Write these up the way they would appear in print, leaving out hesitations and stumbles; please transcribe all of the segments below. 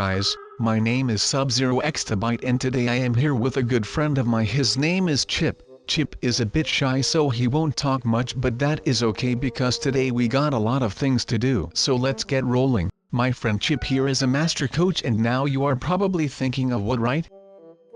guys, my name is SubZeroExtabyte and today I am here with a good friend of mine. His name is Chip. Chip is a bit shy so he won't talk much, but that is okay because today we got a lot of things to do. So let's get rolling. My friend Chip here is a master coach, and now you are probably thinking of what, right?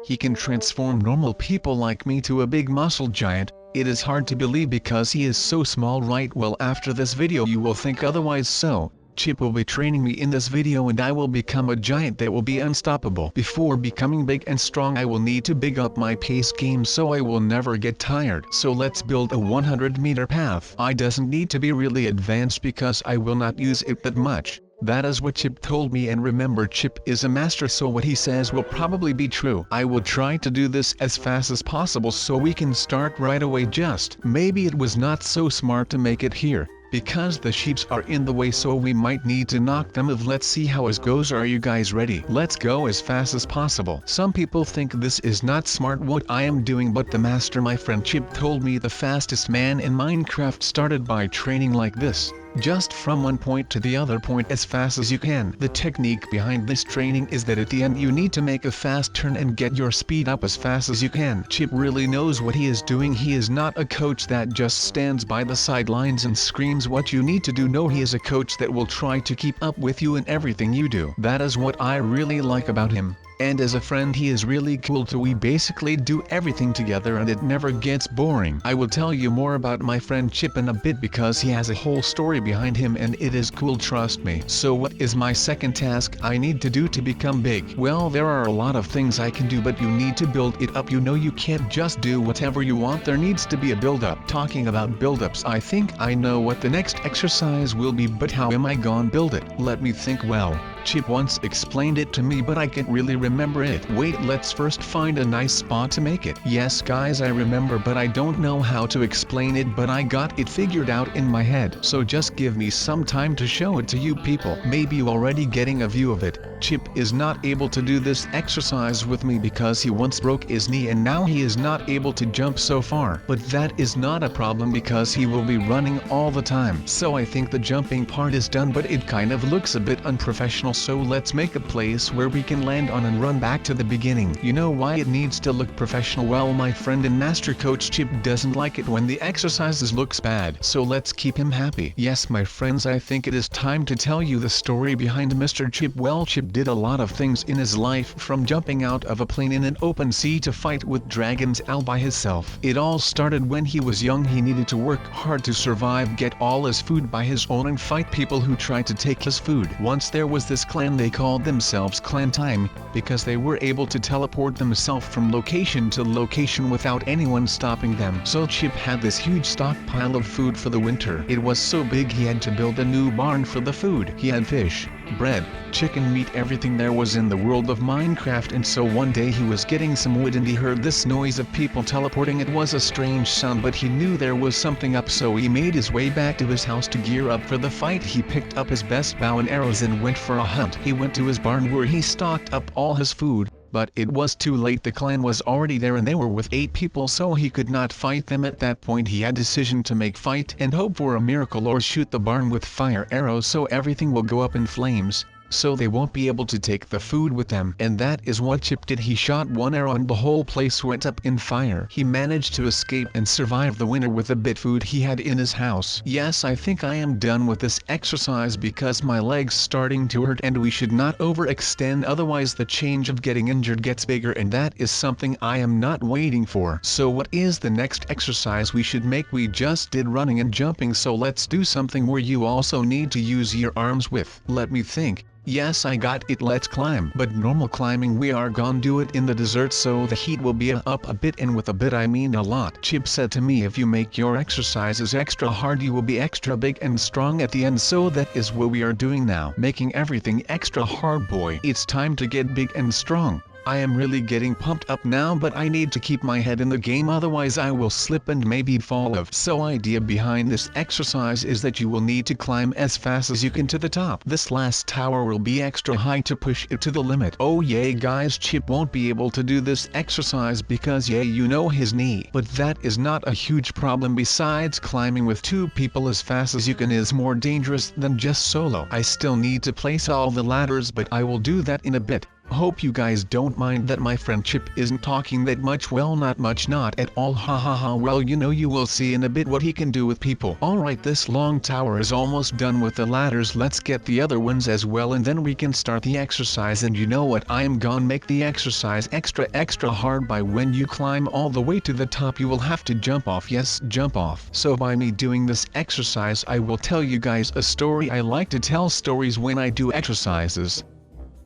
He can transform normal people like me to a big muscle giant. It is hard to believe because he is so small, right? Well, after this video you will think otherwise, so Chip will be training me in this video and I will become a giant that will be unstoppable. Before becoming big and strong I will need to big up my pace game so I will never get tired. So let's build a 100-meter path. I doesn't need to be really advanced because I will not use it that much. That is what Chip told me, and remember, Chip is a master, so what he says will probably be true. I will try to do this as fast as possible so we can start right away. Just maybe it was not so smart to make it here, because the sheeps are in the way, so we might need to knock them off. Let's see how it goes. Are you guys ready? Let's go as fast as possible. Some people think this is not smart what I am doing, but the master, my friend Chip, told me the fastest man in Minecraft started by training like this. Just from one point to the other point as fast as you can. The technique behind this training is that at the end you need to make a fast turn and get your speed up as fast as you can. Chip really knows what he is doing. He is not a coach that just stands by the sidelines and screams what you need to do. No, he is a coach that will try to keep up with you in everything you do. That is what I really like about him. And as a friend he is really cool too. We basically do everything together and it never gets boring. I will tell you more about my friend Chip in a bit because he has a whole story behind him and it is cool, trust me. So what is my second task I need to do to become big? Well, there are a lot of things I can do, but you need to build it up. You know, you can't just do whatever you want. There needs to be a build-up. Talking about build-ups, I think I know what the next exercise will be, but how am I gonna build it? Let me think. Well, Chip once explained it to me, but I can't really remember it. Wait, let's first find a nice spot to make it. Yes guys, I remember, but I don't know how to explain it, but I got it figured out in my head. So just give me some time to show it to you people. Maybe you already getting a view of it. Chip is not able to do this exercise with me because he once broke his knee and now he is not able to jump so far. But that is not a problem because he will be running all the time. So I think the jumping part is done, but it kind of looks a bit unprofessional, so let's make a place where we can land on and run back to the beginning. You know why it needs to look professional? Well, my friend and master coach Chip doesn't like it when the exercises looks bad, so let's keep him happy. Yes my friends, I think it is time to tell you the story behind Mr. Chip. Well, Chip did a lot of things in his life, from jumping out of a plane in an open sea to fight with dragons all by himself. It all started when he was young. He needed to work hard to survive, get all his food by his own, and fight people who tried to take his food. Once there was this clan, they called themselves Clan Time, because they were able to teleport themselves from location to location without anyone stopping them. So Chip had this huge stockpile of food for the winter. It was so big he had to build a new barn for the food. He had fish, bread, chicken, meat, everything there was in the world of Minecraft. And so one day he was getting some wood and he heard this noise of people teleporting. It was a strange sound, but he knew there was something up, so he made his way back to his house to gear up for the fight. He picked up his best bow and arrows and went for a hunt. He went to his barn where he stocked up all his food, but it was too late. The clan was already there and they were with 8 people, so he could not fight them. At that point he had a decision to make: fight and hope for a miracle, or shoot the barn with fire arrows so everything will go up in flames, so they won't be able to take the food with them. And that is what Chip did. He shot one arrow and the whole place went up in fire. He managed to escape and survive the winter with the bit food he had in his house. Yes, I think I am done with this exercise because my legs starting to hurt and we should not overextend, otherwise the change of getting injured gets bigger, and that is something I am not waiting for. So what is the next exercise we should make? We just did running and jumping, so let's do something where you also need to use your arms with. Let me think. Yes, I got it. Let's climb. But normal climbing, we are gonna do it in the desert, so the heat will be up a bit, and with a bit I mean a lot. Chip said to me, if you make your exercises extra hard you will be extra big and strong at the end. So that is what we are doing now, making everything extra hard. Boy, it's time to get big and strong. I am really getting pumped up now, but I need to keep my head in the game, otherwise I will slip and maybe fall off. So idea behind this exercise is that you will need to climb as fast as you can to the top. This last tower will be extra high to push it to the limit. Oh yay guys, Chip won't be able to do this exercise because yay you know his knee. But that is not a huge problem. Besides, climbing with 2 people as fast as you can is more dangerous than just solo. I still need to place all the ladders, but I will do that in a bit. Hope you guys don't mind that my friend Chip isn't talking that much. Well, not much, not at all, hahaha. Well, you know, you will see in a bit what he can do with people. Alright, this long tower is almost done with the ladders. Let's get the other ones as well and then we can start the exercise. And you know what, I am gonna make the exercise extra hard. By when you climb all the way to the top you will have to jump off. Yes, jump off. So by me doing this exercise I will tell you guys a story. I like to tell stories when I do exercises.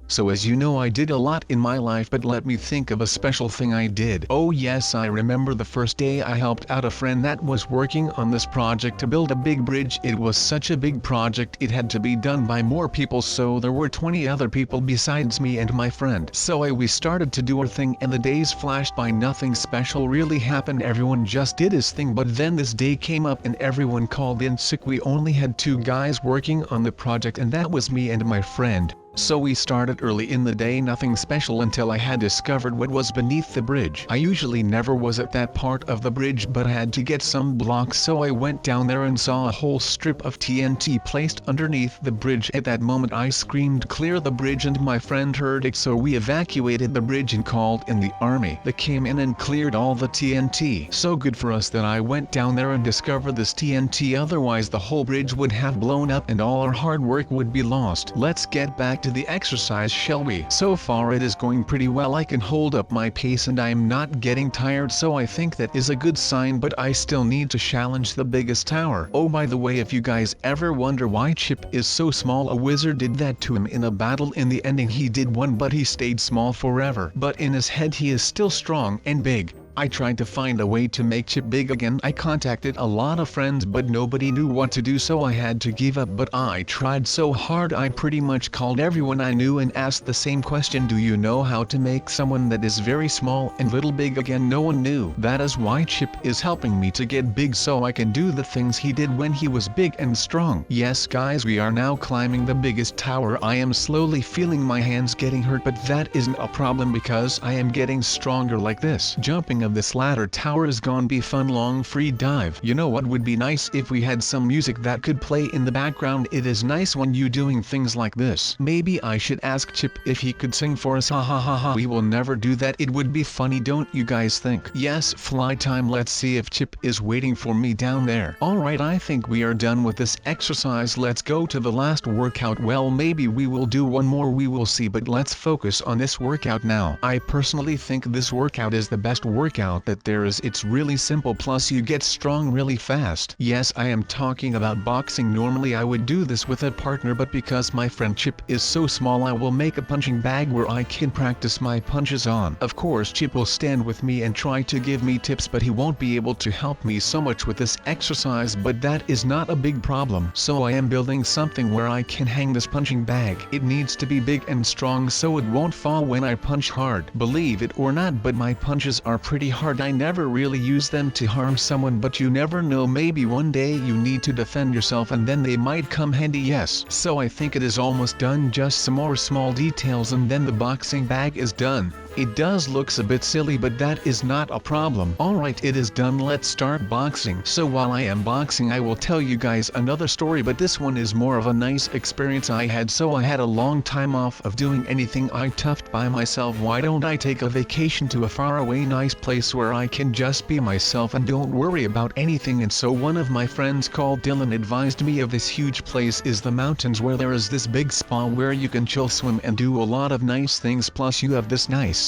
So as you know, I did a lot in my life, but let me think of a special thing I did. Oh yes, I remember the first day I helped out a friend that was working on this project to build a big bridge. It was such a big project, it had to be done by more people, so there were 20 other people besides me and my friend. So we started to do our thing and the days flashed by. Nothing special really happened, everyone just did his thing. But then this day came up and everyone called in sick. We only had 2 guys working on the project and that was me and my friend. So we started early in the day, nothing special, until I had discovered what was beneath the bridge. I usually never was at that part of the bridge, but I had to get some blocks, so I went down there and saw a whole strip of TNT placed underneath the bridge. At that moment I screamed, "Clear the bridge," and my friend heard it, so we evacuated the bridge and called in the army. They came in and cleared all the TNT. So good for us that I went down there and discovered this TNT, otherwise the whole bridge would have blown up and all our hard work would be lost. Let's get back to the exercise, shall we? So far it is going pretty well. I can hold up my pace and I am not getting tired, so I think that is a good sign, but I still need to challenge the biggest tower. Oh, by the way, if you guys ever wonder why Chip is so small, a wizard did that to him in a battle. In the ending he did win, but he stayed small forever. But in his head he is still strong and big. I tried to find a way to make Chip big again. I contacted a lot of friends but nobody knew what to do, so I had to give up. But I tried so hard, I pretty much called everyone I knew and asked the same question: do you know how to make someone that is very small and little big again? No one knew. That is why Chip is helping me to get big, so I can do the things he did when he was big and strong. Yes guys, we are now climbing the biggest tower. I am slowly feeling my hands getting hurt, but that isn't a problem because I am getting stronger like this. Jumping of this ladder tower is gonna be fun. Long free dive. You know what would be nice? If we had some music that could play in the background. It is nice when you doing things like this. Maybe I should ask Chip if he could sing for us. Ha ha ha ha. We will never do that. It would be funny, don't you guys think? Yes, fly time. Let's see if Chip is waiting for me down there. Alright, I think we are done with this exercise. Let's go to the last workout. Well, maybe we will do one more, we will see, but let's focus on this workout now. I personally think this workout is the best workout that there is. It's really simple, plus you get strong really fast. Yes, I am talking about boxing. Normally I would do this with a partner, but because my friend Chip is so small, I will make a punching bag where I can practice my punches on. Of course Chip will stand with me and try to give me tips, but he won't be able to help me so much with this exercise, but that is not a big problem. So I am building something where I can hang this punching bag. It needs to be big and strong so it won't fall when I punch hard. Believe it or not, but my punches are pretty hard. I never really use them to harm someone, but you never know, maybe one day you need to defend yourself and then they might come handy. Yes, so I think it is almost done, just some more small details and then the boxing bag is done. It does looks a bit silly, but that is not a problem. Alright, it is done. Let's start boxing. So while I am boxing I will tell you guys another story, but this one is more of a nice experience I had. So I had a long time off of doing anything I toughed by myself. Why don't I take a vacation to a faraway nice place where I can just be myself and don't worry about anything? And so one of my friends called Dylan advised me of this huge place is the mountains, where there is this big spa where you can chill, swim and do a lot of nice things, plus you have this nice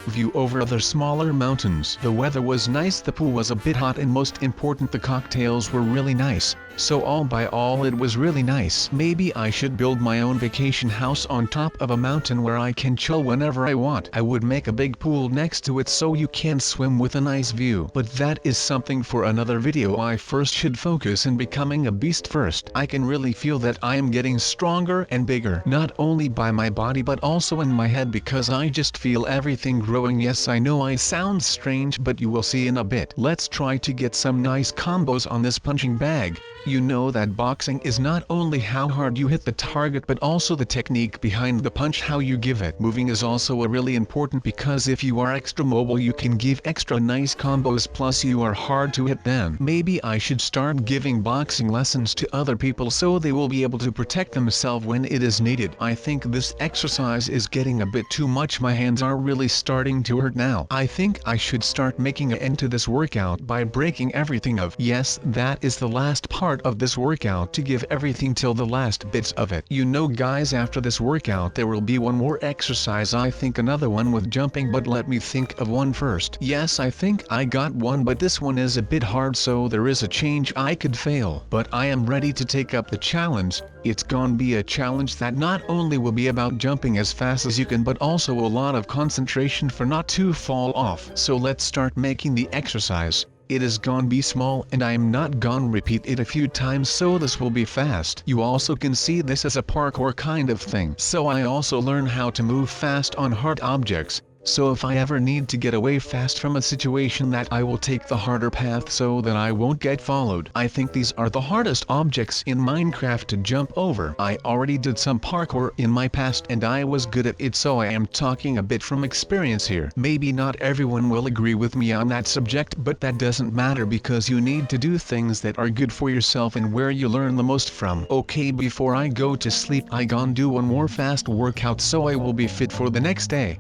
view over other smaller mountains. The weather was nice, the pool was a bit hot, and most important, the cocktails were really nice. So all by all, it was really nice. Maybe I should build my own vacation house on top of a mountain where I can chill whenever I want. I would make a big pool next to it so you can swim with a nice view. But that is something for another video. I first should focus on becoming a beast first. I can really feel that I am getting stronger and bigger, not only by my body but also in my head, because I just feel everything growing. Yes, I know I sound strange, but you will see in a bit. Let's try to get some nice combos on this punching bag. You know that boxing is not only how hard you hit the target but also the technique behind the punch, how you give it. Moving is also a really important, because if you are extra mobile you can give extra nice combos, plus you are hard to hit. Then maybe I should start giving boxing lessons to other people so they will be able to protect themselves when it is needed. I think this exercise is getting a bit too much. My hands are really starting to hurt now. I think I should start making an end to this workout by breaking everything of. Yes, that is the last part of this workout, to give everything till the last bits of it. You know guys, after this workout there will be one more exercise, I think another one with jumping, but let me think of one first. Yes, I think I got one, but this one is a bit hard, so there is a change I could fail. But I am ready to take up the challenge. It's gonna be a challenge that not only will be about jumping as fast as you can, but also a lot of concentration for not to fall off. So let's start making the exercise. It is gonna be small and I am not gonna repeat it a few times, so this will be fast. You also can see this as a parkour kind of thing. So I also learn how to move fast on hard objects. So if I ever need to get away fast from a situation, that I will take the harder path so that I won't get followed. I think these are the hardest objects in Minecraft to jump over. I already did some parkour in my past and I was good at it, so I am talking a bit from experience here. Maybe not everyone will agree with me on that subject, but that doesn't matter, because you need to do things that are good for yourself and where you learn the most from. Okay, before I go to sleep I gon' do one more fast workout so I will be fit for the next day.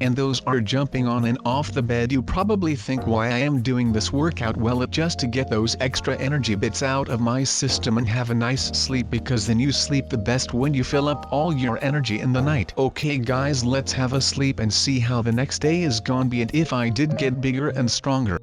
And those are jumping on and off the bed. You probably think why I am doing this workout. Well, it's just to get those extra energy bits out of my system and have a nice sleep, because then you sleep the best when you fill up all your energy in the night. Okay guys, let's have a sleep and see how the next day is gonna be and if I did get bigger and stronger.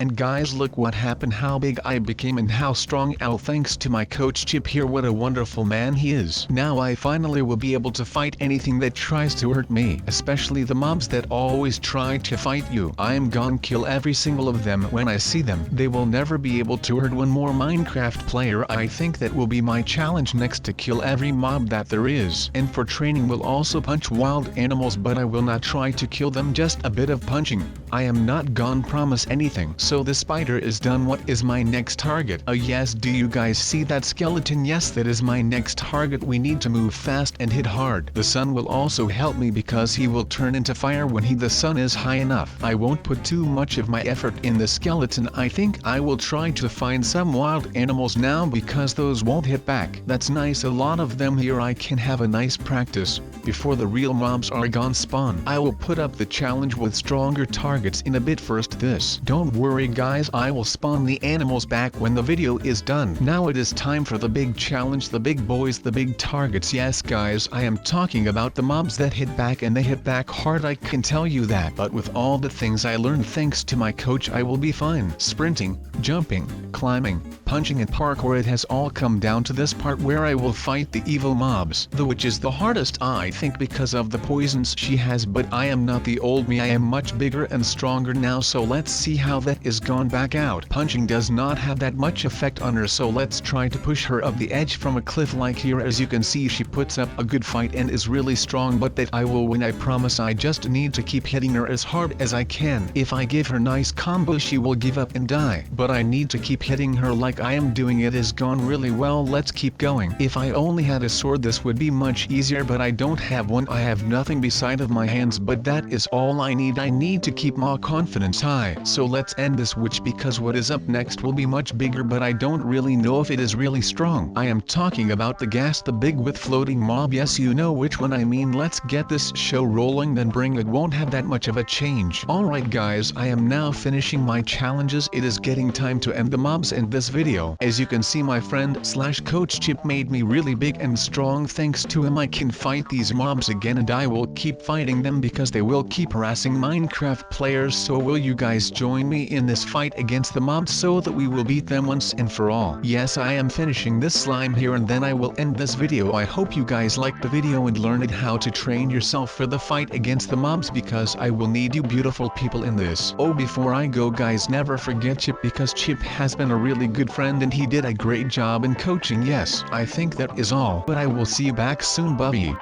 And guys, look what happened, how big I became and how strong, all thanks to my coach Chip here. What a wonderful man he is. Now I finally will be able to fight anything that tries to hurt me, especially the mobs that always try to fight you. I am gonna kill every single of them when I see them. They will never be able to hurt one more Minecraft player. I think that will be my challenge next, to kill every mob that there is. And for training will also punch wild animals, but I will not try to kill them, just a bit of punching. I am not gonna promise anything. So the spider is done. What is my next target? Yes, do you guys see that skeleton? Yes, that is my next target. We need to move fast and hit hard. The sun will also help me, because he will turn into fire when the sun is high enough. I won't put too much of my effort in the skeleton. I think I will try to find some wild animals now, because those won't hit back. That's nice, a lot of them here. I can have a nice practice before the real mobs are gone spawn. I will put up the challenge with stronger targets in a bit. First this. Don't worry guys, I will spawn the animals back when the video is done. Now it is time for the big challenge, the big boys, the big targets. Yes guys, I am talking about the mobs that hit back, and they hit back hard, I can tell you that. But with all the things I learned thanks to my coach, I will be fine. Sprinting, jumping, climbing, punching and parkour, it has all come down to this part where I will fight the evil mobs. The witch is the hardest, I think, because of the poisons she has, but I am not the old me. I am much bigger and stronger now, so let's see how that is gone back out. Punching does not have that much effect on her, so let's try to push her up the edge from a cliff like here. As you can see, she puts up a good fight and is really strong, but that I will win, I promise. I just need to keep hitting her as hard as I can. If I give her nice combos she will give up and die, but I need to keep hitting her like I am doing. It has gone really well, let's keep going. If I only had a sword this would be much easier, but I don't have one. I have nothing beside of my hands, but that is all I need. I need to keep my confidence high. So let's end this witch because what is up next will be much bigger, but I don't really know if it is really strong. I am talking about the gas, the big with floating mob. Yes, you know which one I mean. Let's get this show rolling, then bring it won't have that much of a change. Alright guys, I am now finishing my challenges. It is getting time to end the mobs in this video. As you can see, my friend / coach Chip made me really big and strong. Thanks to him I can fight these mobs again, and I will keep fighting them because they will keep harassing Minecraft players. So will you guys join me in this fight against the mobs so that we will beat them once and for all? Yes, I am finishing this slime here and then I will end this video. I hope you guys liked the video and learned how to train yourself for the fight against the mobs, because I will need you beautiful people in this. Oh, before I go guys, never forget Chip, because Chip has been a really good friend and he did a great job in coaching. Yes, I think that is all, but I will see you back soon. Bye.